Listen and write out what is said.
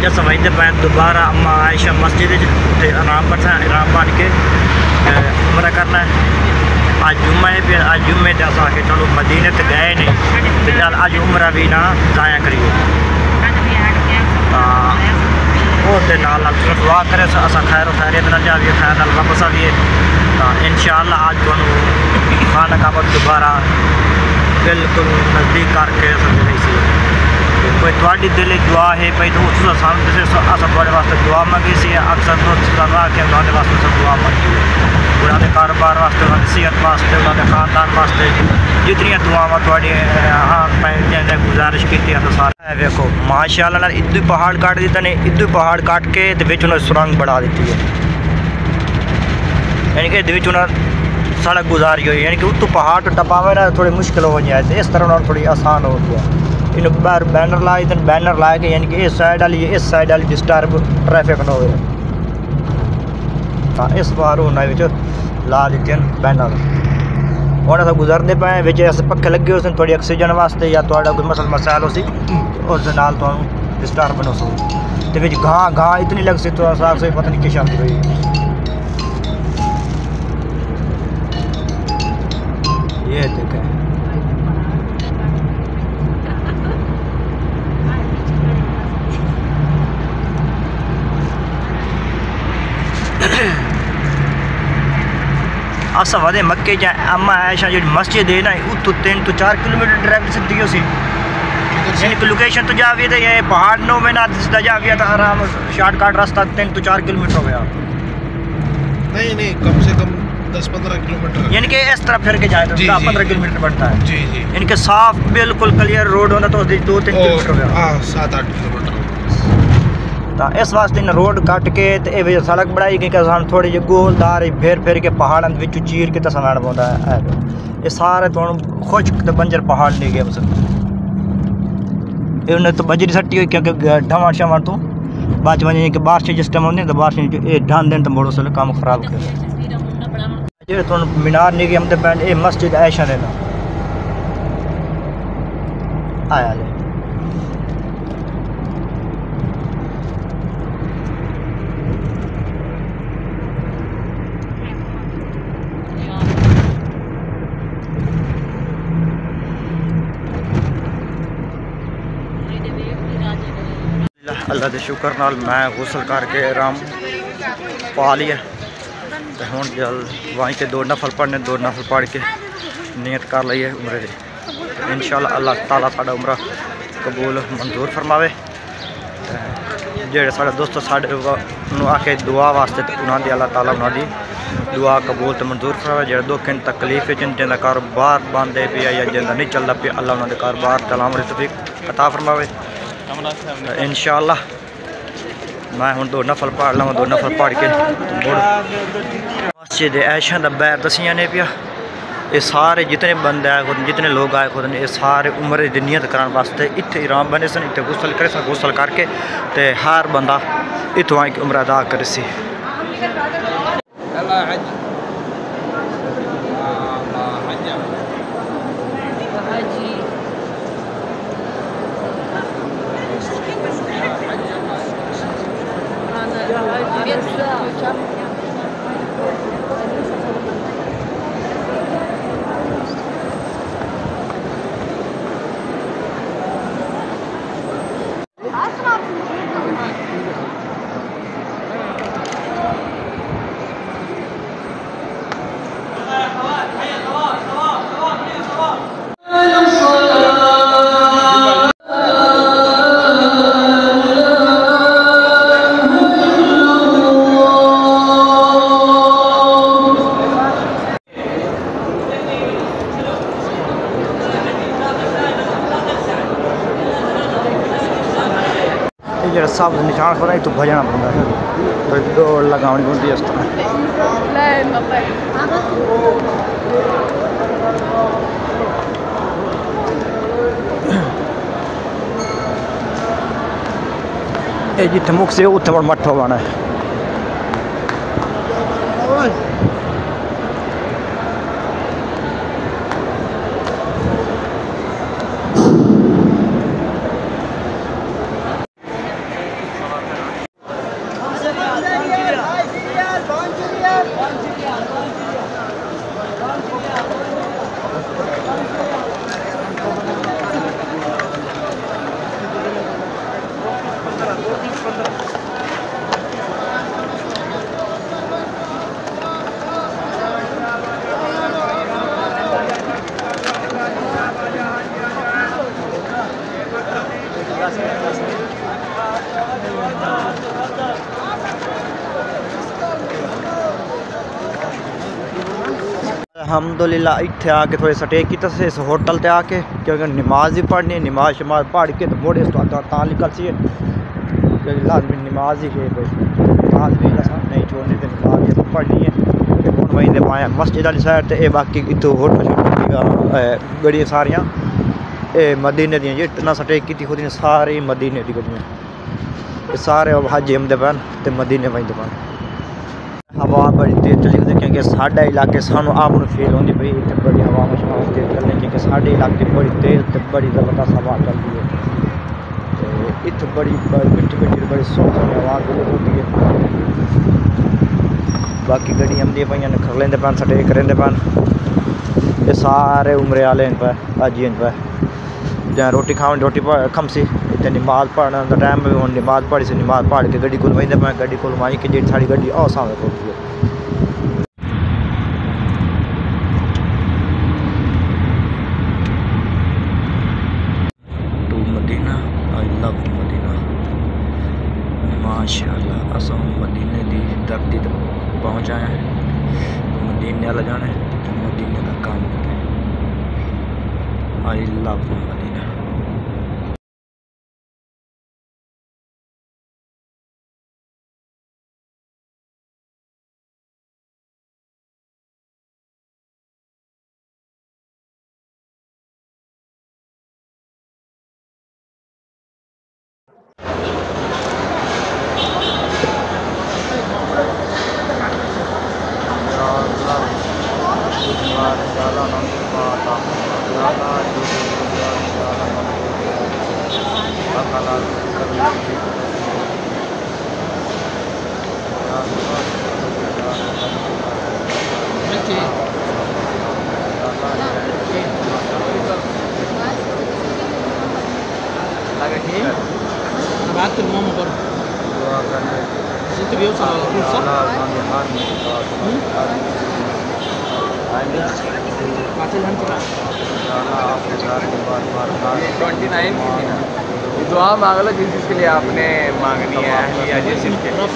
अज अस वजदे पे दोबारा अम्मा आयशा मस्जिद आराम बन के उमरा करना है। अज जुम्मा है, फिर अज जुम्मे ते अस आके चलो मदीने ते गए नहीं तो चल अज उमरा भी ना जाया करिए। उसके नाल दुआ करे असा खैर खैरियत न जाइए, खैर नाल वापस आइए। तो इंशाअल्लाह अज तुहानू खाना काबा दोबारा बिल्कुल नज़दीक करके कोई थोड़ी दिल दुआ है भाई तो उस सामने अस थोड़े वास्ते दुआ मंगी सी। अक्सर दोस्त के उन्होंने वास्ते सब दुआ मंगी, उन्होंने कारोबार वास्ते, उन्होंने सेहत वास्ते, उन्होंने खानदान वास्ते जितनी दुआव थोड़ी हाँ मैं गुजारिश की सारे वेखो माशाअल्लाह इदू पहाड़ काट दिता ने, इदू पहाड़ काट के उन्होंने सुरंग बढ़ा दी है। यानी कि सड़क गुजारी हुई, यानी कि उतू पहाड़ तो टपावे ना थोड़ी मुश्किल हो जाए तो इस तरह उन्होंने थोड़ी आसान हो गया। इन बाहर बैनर लाए थे, बैनर ला के यानी कि इस साइड वाली डिस्टर्ब ट्रैफिक न हो। इस बार उन्होंने ला दिते बैनर। हम अस गुजरते पे अस पक्खे लगे उस थोड़ी ऑक्सीजन वास्ते या कोई मसल मसाइल उसी उस डिस्टर्ब न हो तो घां इतनी लग सी तो पता नहीं किस आती हुई। ये देखें अस वधे मक्के च अम्मा आयशा जी मस्जिद है ना उतू 3 to 4 किलोमीटर ड्राइव सकती हो सी। यानी कि लोकेशन तो जावी तो ये पहाड़ नो में ना जावी तो आराम शॉर्टकट रास्ता 3 to 4 किलोमीटर हो गया। नहीं कम से कम 10-15 किलोमीटर, यानी कि इस तरफ फिर के जाए तो 15 किलोमीटर बनता है। जी जी, यानी कि साफ बिल्कुल क्लियर रोड होता तो 2-3 किलोमीटर हो गया। हाँ 7-8 किलोमीटर। तो इस वास्ते इन रोड कट के तो ये सड़क बनाई गई कि थोड़ी जी गोलदार फिर के पहाड़ों चीर के तो सनाना पौधा है। ये सारे थोड़ा खुश्क तो बंजर पहाड़ नहीं गए उन्हें तो बजरी सट्टी हुई क्योंकि ढवां शवां तो बाद कि बारिश जिस टाइम आती तो बारिश ढान दिन तो मोड़ो काम खराब कर जो तुम मीनार नहीं गए हम पैंट ये मस्जिद आयशा ने ना आया ले। अल्लाह के शुक्र नाल मैं गुसल करके आराम पा लिया तो हूँ जल वहीं के 2 नफल पढ़ने 2 नफल पढ़ के नियत कर ली है उम्रे की। इंशाअल्लाह अल्लाह ताला साडा उम्रा कबूल मंजूर फरमावे। जेड़े साढ़े दोस्त साढ़े आके दुआ वास्ते उन्होंने अल्लाह ताला उन्होंने दुआ कबूल तो मंजूर फरमावे। जो दुख तकलीफ जिनका कारोबार बंद है पिया या जिनका नहीं चलता पिया अल्लाह उन्होंने कारोबार तलाम तौफीक अता फरमावे। इंशाअल्लाह मैं हूँ 2 नफल पढ़ लवा 2 नफल पढ़ के मुड़ मस्जिद आयशा का बैर दसिया ने पिया। ये सारे जितने बंदे आए खुद जितने लोग आए खुद ने ये सारे उम्र की नियत कराने वास्ते इतने आराम बने सन, इतने गुसल करे सन। गुसल करके तो हर बंदा इतों आके उम्र अदा करे सी। जो सब निशान खड़ा तो भजना पड़ता है, दौड़ लगानी पड़ती है इस तरह। जिथे मुख से उत्थे मट्ठो पाना है। अल्हम्दुलिल्लाह इत्थे आके थोड़े स्टे की इस होटल ते आके, क्योंकि नमाज भी पढ़नी है, नमाज शमाज पढ़ के तो मोड़े तां निकल सी, क्योंकि लाजमी नमाज ही है कोई नमाज भी नहीं छोड़नी, तो नमाज ही पढ़नी है। हूँ वहीं दे पाए मस्जिद वाली साइड ते बाकी इतों होटल गड्डियां सारियां मदीने दी जितना स्टे की खुद ने सारी मदीने दी गड्डियां, सारे हज आमदे पैन तो मदीने वजदे पैन। हवा बड़ी तेज चली होती, क्योंकि साढ़े इलाके सानू आप फील होती पई इतनी बड़ी हवा मशहूर तेज चलने, क्योंकि साढ़े इलाके बड़ी तेज तो बड़ी ज़बरदस्त हवा चलती है। तो इतनी बड़ी मिट्टी मिट्टी बड़ी सोहनी हवा होती है। बाकी गड्डी आमदी पे खर लेंदे पैन स्टे करेंदे पैन, ये सारे उम्रे आले पे हाजी पे जहाँ रोटी खाओ रोटी खमसी इतने नमाज पढ़ने का टाइम भी हम नमाज पढ़ी से नमाज पढ़ के गड्डी को वहीं पे गड्डी को वहीं कि जी साड़ी गड्डी और सामने खोलती है। To Madina, I love Madina माशाअल्लाह। अस मदीने की धरती तक पहुँच आए हैं, मदीने वाला जाना है तो मदीने का काम करें। I love Madina. दुआ मांग लो जिस चीज़ के लिए आपने मांगनी है, या जिस चीज़ के लिए